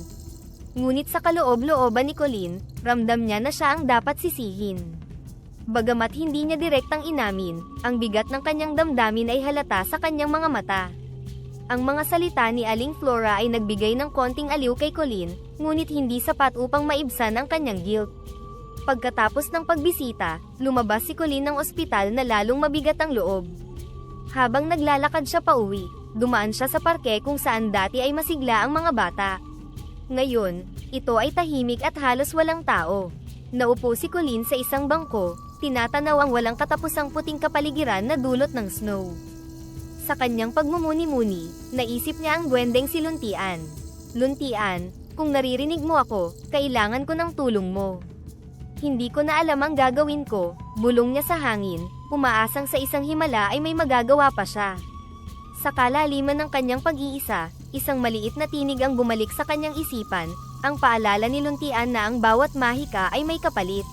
Ngunit sa kaloob-looban ni Colleen, ramdam niya na siya ang dapat sisihin. Bagamat hindi niya direktang inamin, ang bigat ng kanyang damdamin ay halata sa kanyang mga mata. Ang mga salita ni Aling Flora ay nagbigay ng konting aliw kay Colleen, ngunit hindi sapat upang maibsan ang kanyang guilt. Pagkatapos ng pagbisita, lumabas si Colleen ng ospital na lalong mabigat ang loob. Habang naglalakad siya pauwi, Dumaan siya sa parke kung saan dati ay masigla ang mga bata. Ngayon, ito ay tahimik at halos walang tao. Naupo si Colleen sa isang bangko, tinatanaw ang walang katapusang puting kapaligiran na dulot ng snow. Sa kanyang pagmumuni-muni, naisip niya ang duwendeng si Luntian. Luntian, kung naririnig mo ako, kailangan ko ng tulong mo. Hindi ko na alam ang gagawin ko, bulong niya sa hangin, umaasang sa isang himala ay may magagawa pa siya. Sa kalaliman ng kanyang pag-iisa, isang maliit na tinig ang bumalik sa kanyang isipan, ang paalala ni Luntian na ang bawat mahika ay may kapalit.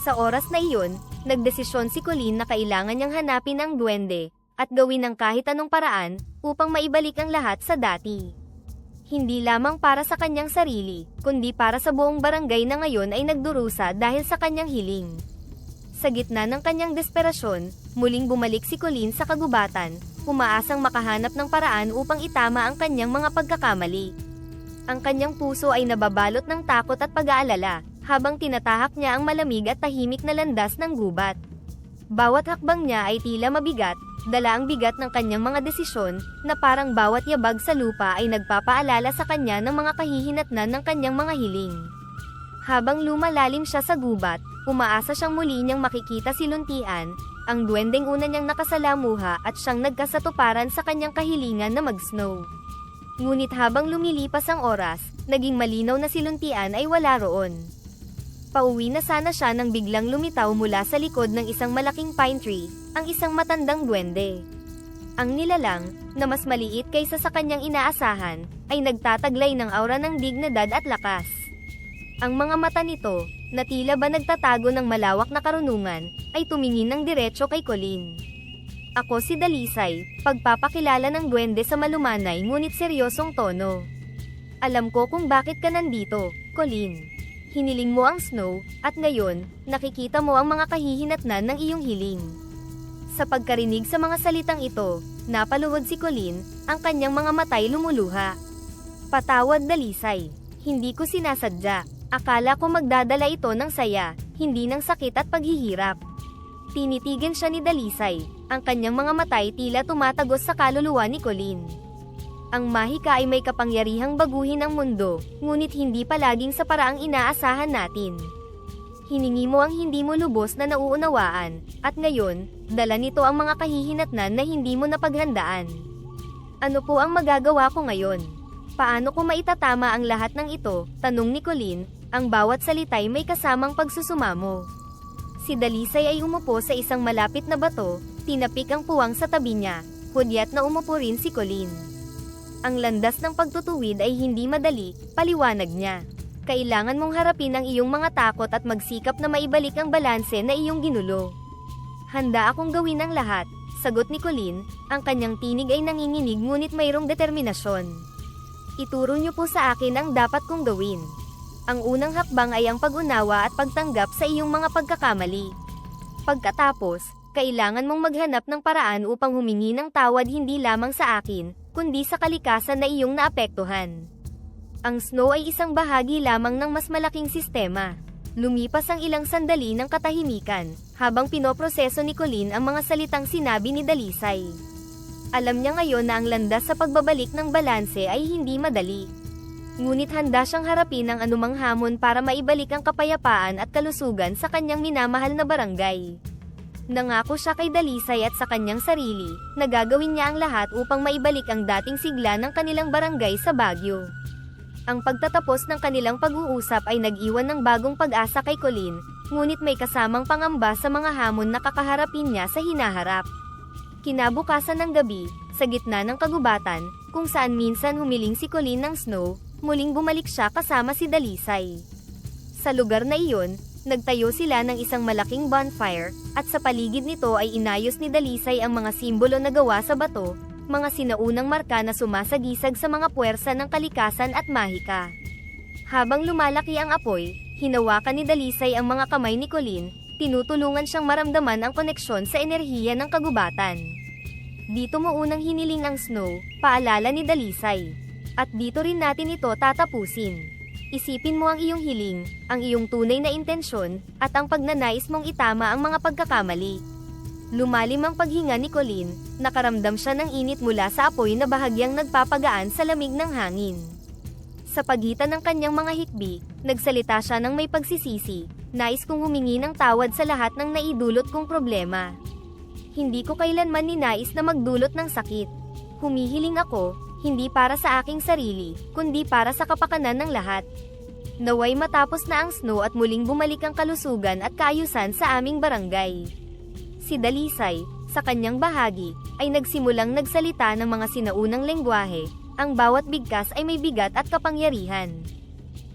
Sa oras na iyon, nagdesisyon si Colleen na kailangan niyang hanapin ang duwende, at gawin ng kahit anong paraan, upang maibalik ang lahat sa dati. Hindi lamang para sa kanyang sarili, kundi para sa buong barangay na ngayon ay nagdurusa dahil sa kanyang hiling. Sa gitna ng kanyang desperasyon, muling bumalik si Colleen sa kagubatan, umaasang makahanap ng paraan upang itama ang kanyang mga pagkakamali. Ang kanyang puso ay nababalot ng takot at pag-aalala, habang tinatahak niya ang malamig at tahimik na landas ng gubat. Bawat hakbang niya ay tila mabigat, dala ang bigat ng kanyang mga desisyon, na parang bawat yabag sa lupa ay nagpapaalala sa kanya ng mga kahihinatnan ng kanyang mga hiling. Habang lumalalim siya sa gubat, umaasa siyang muli niyang makikita si Luntian, ang duwendeng una niyang nakasalamuha at siyang nagkasatuparan sa kanyang kahilingan na mag-snow. Ngunit habang lumilipas ang oras, naging malinaw na si Luntian ay wala roon. Pauwi na sana siya nang biglang lumitaw mula sa likod ng isang malaking pine tree, ang isang matandang duwende. Ang nilalang, na mas maliit kaysa sa kanyang inaasahan, ay nagtataglay ng aura ng dignidad at lakas. Ang mga mata nito, na tila ba nagtatago ng malawak na karunungan, ay tumingin ng diretso kay Colleen. Ako si Dalisay, pagpapakilala ng duwende sa malumanay ngunit seryosong tono. Alam ko kung bakit ka nandito, Colleen. Hiniling mo ang snow, at ngayon, nakikita mo ang mga kahihinatnan ng iyong hiling. Sa pagkarinig sa mga salitang ito, napaluhod si Colleen, ang kanyang mga matay lumuluha. Patawad Dalisay, hindi ko sinasadya. Akala ko magdadala ito ng saya, hindi ng sakit at paghihirap. Tinitigan siya ni Dalisay, ang kanyang mga matay tila tumatagos sa kaluluwa ni Colleen. Ang mahika ay may kapangyarihang baguhin ang mundo, ngunit hindi palaging sa paraang inaasahan natin. Hiningi mo ang hindi mo lubos na nauunawaan, at ngayon, dala nito ang mga kahihinatnan na hindi mo napaghandaan. Ano po ang magagawa ko ngayon? Paano ko maitatama ang lahat ng ito? Tanong ni Colleen, ang bawat salita'y may kasamang pagsusumamo. Si Dalisay ay umupo sa isang malapit na bato, tinapik ang puwang sa tabi niya, hudyat na umupo rin si Colleen. Ang landas ng pagtutuwid ay hindi madali, paliwanag niya. Kailangan mong harapin ang iyong mga takot at magsikap na maibalik ang balanse na iyong ginulo. Handa akong gawin ang lahat, sagot ni Colleen, ang kanyang tinig ay nanginginig ngunit mayroong determinasyon. Ituro niyo po sa akin ang dapat kong gawin. Ang unang hakbang ay ang pag-unawa at pagtanggap sa iyong mga pagkakamali. Pagkatapos, kailangan mong maghanap ng paraan upang humingi ng tawad hindi lamang sa akin, kundi sa kalikasan na iyong naapektuhan. Ang snow ay isang bahagi lamang ng mas malaking sistema. Lumipas ang ilang sandali ng katahimikan, habang pinoproseso ni Colleen ang mga salitang sinabi ni Dalisay. Alam niya ngayon na ang landas sa pagbabalik ng balanse ay hindi madali. Ngunit handa siyang harapin ang anumang hamon para maibalik ang kapayapaan at kalusugan sa kanyang minamahal na barangay. Nangako siya kay Dalisay at sa kanyang sarili, na gagawin niya ang lahat upang maibalik ang dating sigla ng kanilang barangay sa Baguio. Ang pagtatapos ng kanilang pag-uusap ay nag-iwan ng bagong pag-asa kay Colleen, ngunit may kasamang pangamba sa mga hamon na kakaharapin niya sa hinaharap. Kinabukasan ng gabi, sa gitna ng kagubatan, kung saan minsan humiling si Colleen ng snow, muling bumalik siya kasama si Dalisay. Sa lugar na iyon, nagtayo sila ng isang malaking bonfire, at sa paligid nito ay inayos ni Dalisay ang mga simbolo na gawa sa bato, mga sinaunang marka na sumasagisag sa mga puwersa ng kalikasan at mahika. Habang lumalaki ang apoy, hinawakan ni Dalisay ang mga kamay ni Colleen, tinutulungan siyang maramdaman ang koneksyon sa enerhiya ng kagubatan. Dito mo unang hiniling ang snow, paalala ni Dalisay. At dito rin natin ito tatapusin. Isipin mo ang iyong hiling, ang iyong tunay na intensyon, at ang pagnanais mong itama ang mga pagkakamali. Lumalim ang paghinga ni Colleen, nakaramdam siya ng init mula sa apoy na bahagyang nagpapagaan sa lamig ng hangin. Sa pagitan ng kanyang mga hikbi, nagsalita siya ng may pagsisisi, nais kong humingi ng tawad sa lahat ng naidulot kong problema. Hindi ko kailanman ninais na magdulot ng sakit. Humihiling ako, hindi para sa aking sarili, kundi para sa kapakanan ng lahat. Naway matapos na ang snow at muling bumalik ang kalusugan at kaayusan sa aming barangay. Si Dalisay, sa kanyang bahagi, ay nagsimulang nagsalita ng mga sinaunang lengguwahe, ang bawat bigkas ay may bigat at kapangyarihan.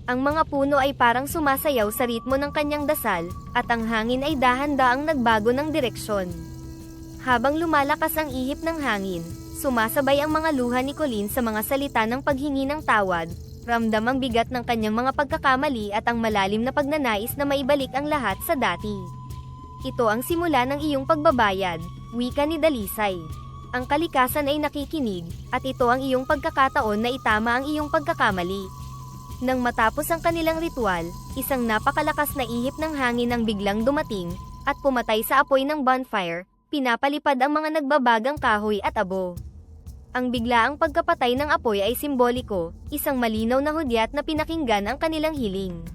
Ang mga puno ay parang sumasayaw sa ritmo ng kanyang dasal, at ang hangin ay dahan-daang nagbago ng direksyon. Habang lumalakas ang ihip ng hangin, sumasabay ang mga luha ni Colleen sa mga salita ng paghingi ng tawad, ramdam ang bigat ng kanyang mga pagkakamali at ang malalim na pagnanais na maibalik ang lahat sa dati. Ito ang simula ng iyong pagbabayad, wika ni Dalisay. Ang kalikasan ay nakikinig, at ito ang iyong pagkakataon na itama ang iyong pagkakamali. Nang matapos ang kanilang ritual, isang napakalakas na ihip ng hangin ang biglang dumating, at pumatay sa apoy ng bonfire, pinapalipad ang mga nagbabagang kahoy at abo. Ang biglaang pagkapatay ng apoy ay simboliko, isang malinaw na hudyat na pinakinggan ang kanilang hiling.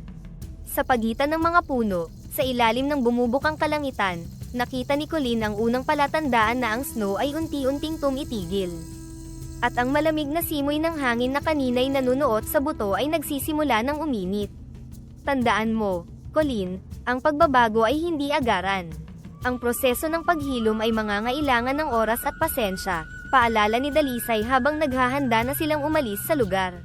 Sa pagitan ng mga puno, sa ilalim ng bumubukang kalangitan, nakita ni Colleen ang unang palatandaan na ang snow ay unti-unting tumitigil. At ang malamig na simoy ng hangin na kanina'y nanunuot sa buto ay nagsisimula ng uminit. Tandaan mo, Colleen, ang pagbabago ay hindi agaran. Ang proseso ng paghilom ay mangangailangan ng oras at pasensya, paalala ni Dalisay habang naghahanda na silang umalis sa lugar.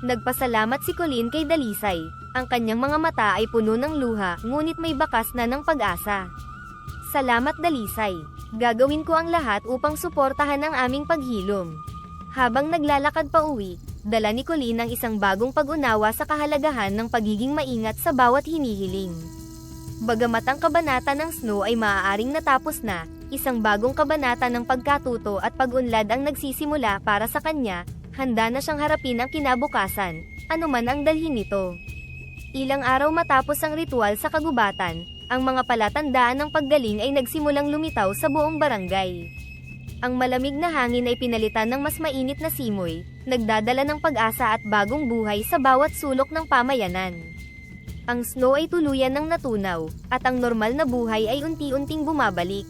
Nagpasalamat si Colleen kay Dalisay. Ang kanyang mga mata ay puno ng luha, ngunit may bakas na ng pag-asa. Salamat Dalisay. Gagawin ko ang lahat upang suportahan ang aming paghilom. Habang naglalakad pa uwi, dala ni Colleen ang isang bagong pag-unawa sa kahalagahan ng pagiging maingat sa bawat hinihiling. Bagamat ang kabanata ng snow ay maaaring natapos na, isang bagong kabanata ng pagkatuto at pag-unlad ang nagsisimula para sa kanya, handa na siyang harapin ang kinabukasan, anuman ang dalhin nito. Ilang araw matapos ang ritual sa kagubatan, ang mga palatandaan ng paggaling ay nagsimulang lumitaw sa buong barangay. Ang malamig na hangin ay pinalitan ng mas mainit na simoy, nagdadala ng pag-asa at bagong buhay sa bawat sulok ng pamayanan. Ang snow ay tuluyan ng natunaw, at ang normal na buhay ay unti-unting bumabalik.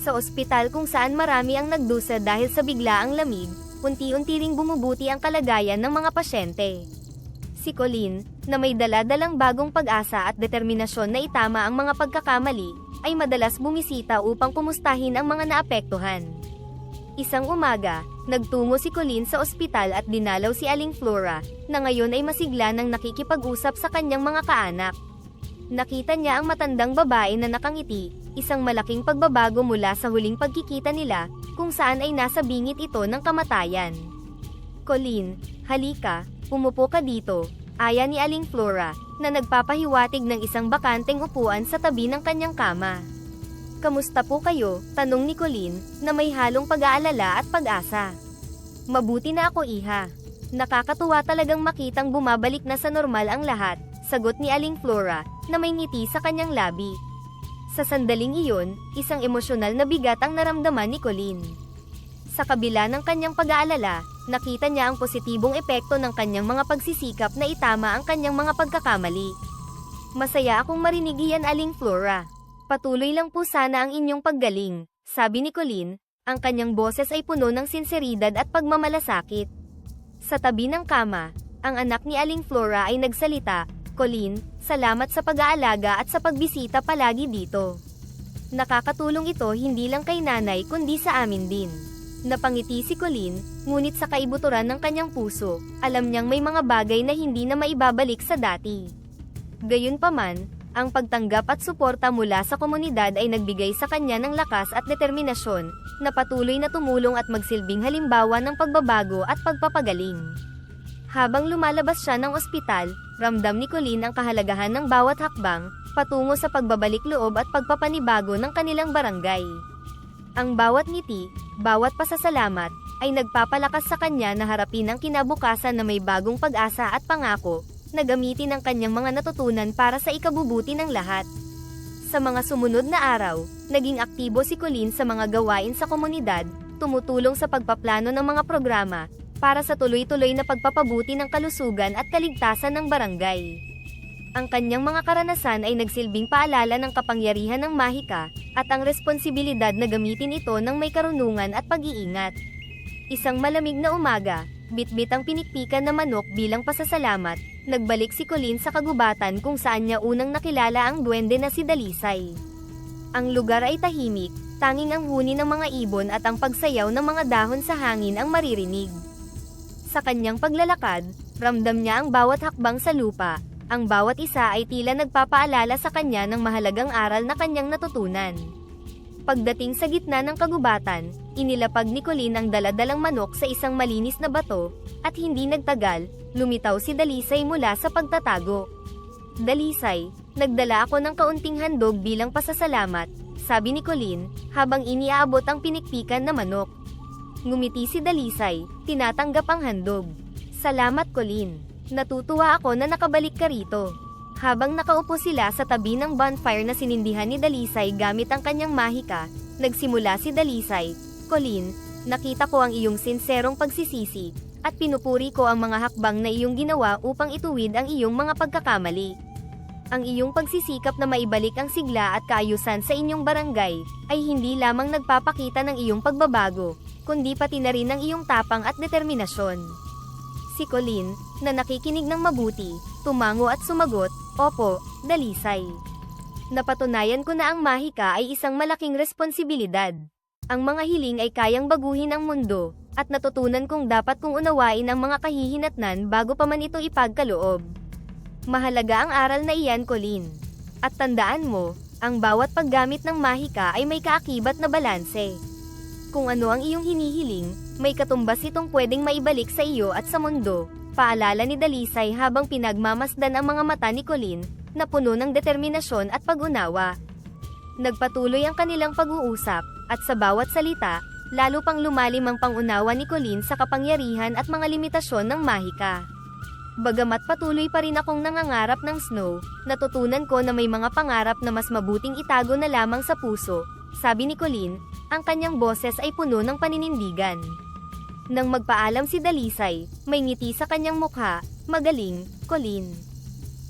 Sa ospital kung saan marami ang nagdusa dahil sa biglaang lamig, unti-unti ring bumubuti ang kalagayan ng mga pasyente. Si Colleen, na may dala-dalang bagong pag-asa at determinasyon na itama ang mga pagkakamali, ay madalas bumisita upang kumustahin ang mga naapektuhan. Isang umaga, nagtungo si Colleen sa ospital at dinalaw si Aling Flora, na ngayon ay masigla nang nakikipag-usap sa kanyang mga kaanak. Nakita niya ang matandang babae na nakangiti, isang malaking pagbabago mula sa huling pagkikita nila, kung saan ay nasa bingit ito ng kamatayan. Colleen, halika, umupo ka dito, aya ni Aling Flora, na nagpapahiwatig ng isang bakanteng upuan sa tabi ng kanyang kama. Kamusta po kayo? Tanong ni Colleen, na may halong pag-aalala at pag-asa. Mabuti na ako iha. Nakakatuwa talagang makitang bumabalik na sa normal ang lahat, sagot ni Aling Flora, na may ngiti sa kanyang labi. Sa sandaling iyon, isang emosyonal na bigat ang naramdaman ni Colleen. Sa kabila ng kanyang pag-aalala, nakita niya ang positibong epekto ng kanyang mga pagsisikap na itama ang kanyang mga pagkakamali. Masaya akong marinig iyan Aling Flora. Patuloy lang po sana ang inyong paggaling, sabi ni Colleen, ang kanyang boses ay puno ng sinseridad at pagmamalasakit. Sa tabi ng kama, ang anak ni Aling Flora ay nagsalita, Colleen, salamat sa pag-aalaga at sa pagbisita palagi dito. Nakakatulong ito hindi lang kay nanay kundi sa amin din. Napangiti si Colleen, ngunit sa kaibuturan ng kanyang puso, alam niyang may mga bagay na hindi na maibabalik sa dati. Gayunpaman, ang pagtanggap at suporta mula sa komunidad ay nagbigay sa kanya ng lakas at determinasyon, na patuloy na tumulong at magsilbing halimbawa ng pagbabago at pagpapagaling. Habang lumalabas siya ng ospital, ramdam ni Colleen ang kahalagahan ng bawat hakbang, patungo sa pagbabalik loob at pagpapanibago ng kanilang barangay. Ang bawat ngiti, bawat pasasalamat, ay nagpapalakas sa kanya na harapin ang kinabukasan na may bagong pag-asa at pangako, na gamitin ang kanyang mga natutunan para sa ikabubuti ng lahat. Sa mga sumunod na araw, naging aktibo si Colleen sa mga gawain sa komunidad, tumutulong sa pagpaplano ng mga programa, para sa tuloy-tuloy na pagpapabuti ng kalusugan at kaligtasan ng barangay. Ang kanyang mga karanasan ay nagsilbing paalala ng kapangyarihan ng mahika, at ang responsibilidad na gamitin ito ng may karunungan at pag-iingat. Isang malamig na umaga, bitbit ang pinikpikan na manok bilang pasasalamat, nagbalik si Colleen sa kagubatan kung saan niya unang nakilala ang duwende na si Dalisay. Ang lugar ay tahimik, tanging ang huni ng mga ibon at ang pagsayaw ng mga dahon sa hangin ang maririnig. Sa kanyang paglalakad, ramdam niya ang bawat hakbang sa lupa. Ang bawat isa ay tila nagpapaalala sa kanya ng mahalagang aral na kanyang natutunan. Pagdating sa gitna ng kagubatan, inilapag ni Colleen ang daladalang manok sa isang malinis na bato, at hindi nagtagal, lumitaw si Dalisay mula sa pagtatago. "Dalisay, nagdala ako ng kaunting handog bilang pasasalamat," sabi ni Colleen, habang iniaabot ang pinikpikan na manok. Ngumiti si Dalisay, tinatanggap ang handog. "Salamat, Colleen. Natutuwa ako na nakabalik ka rito." Habang nakaupo sila sa tabi ng bonfire na sinindihan ni Dalisay gamit ang kanyang mahika, nagsimula si Dalisay, "Colleen, nakita ko ang iyong sinserong pagsisisi, at pinupuri ko ang mga hakbang na iyong ginawa upang ituwid ang iyong mga pagkakamali. Ang iyong pagsisikap na maibalik ang sigla at kaayusan sa inyong barangay, ay hindi lamang nagpapakita ng iyong pagbabago, kundi pati na rin ng iyong tapang at determinasyon." Si Colleen, na nakikinig ng mabuti, tumango at sumagot, "Opo, Dalisay. Napatunayan ko na ang mahika ay isang malaking responsibilidad. Ang mga hiling ay kayang baguhin ang mundo, at natutunan kong dapat kong unawain ang mga kahihinatnan bago pa man ito ipagkaloob. Mahalaga ang aral na iyan, Colleen. At tandaan mo, ang bawat paggamit ng mahika ay may kaakibat na balanse. Kung ano ang iyong hinihiling, may katumbas itong pwedeng maibalik sa iyo at sa mundo," paalala ni Dalisay habang pinagmamasdan ang mga mata ni Colleen, na puno ng determinasyon at pag-unawa. Nagpatuloy ang kanilang pag-uusap, at sa bawat salita, lalo pang lumalim ang pangunawa ni Colleen sa kapangyarihan at mga limitasyon ng mahika. "Bagamat patuloy pa rin akong nangangarap ng Snow, natutunan ko na may mga pangarap na mas mabuting itago na lamang sa puso," sabi ni Colleen, ang kanyang boses ay puno ng paninindigan. Nang magpaalam si Dalisay, may ngiti sa kanyang mukha, "Magaling, Colleen.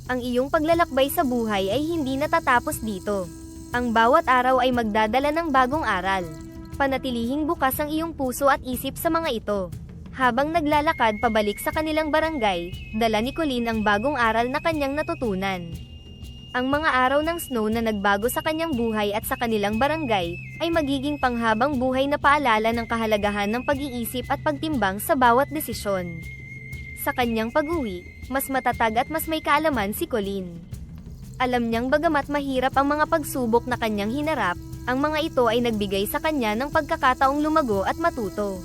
Ang iyong paglalakbay sa buhay ay hindi natatapos dito. Ang bawat araw ay magdadala ng bagong aral. Panatilihing bukas ang iyong puso at isip sa mga ito." Habang naglalakad pabalik sa kanilang barangay, dala ni Colleen ang bagong aral na kanyang natutunan. Ang mga araw ng Snow na nagbago sa kanyang buhay at sa kanilang barangay, ay magiging panghabang buhay na paalala ng kahalagahan ng pag-iisip at pagtimbang sa bawat desisyon. Sa kanyang pag-uwi, mas matatag at mas may kaalaman si Colleen. Alam niyang bagamat mahirap ang mga pagsubok na kanyang hinarap, ang mga ito ay nagbigay sa kanya ng pagkakataong lumago at matuto.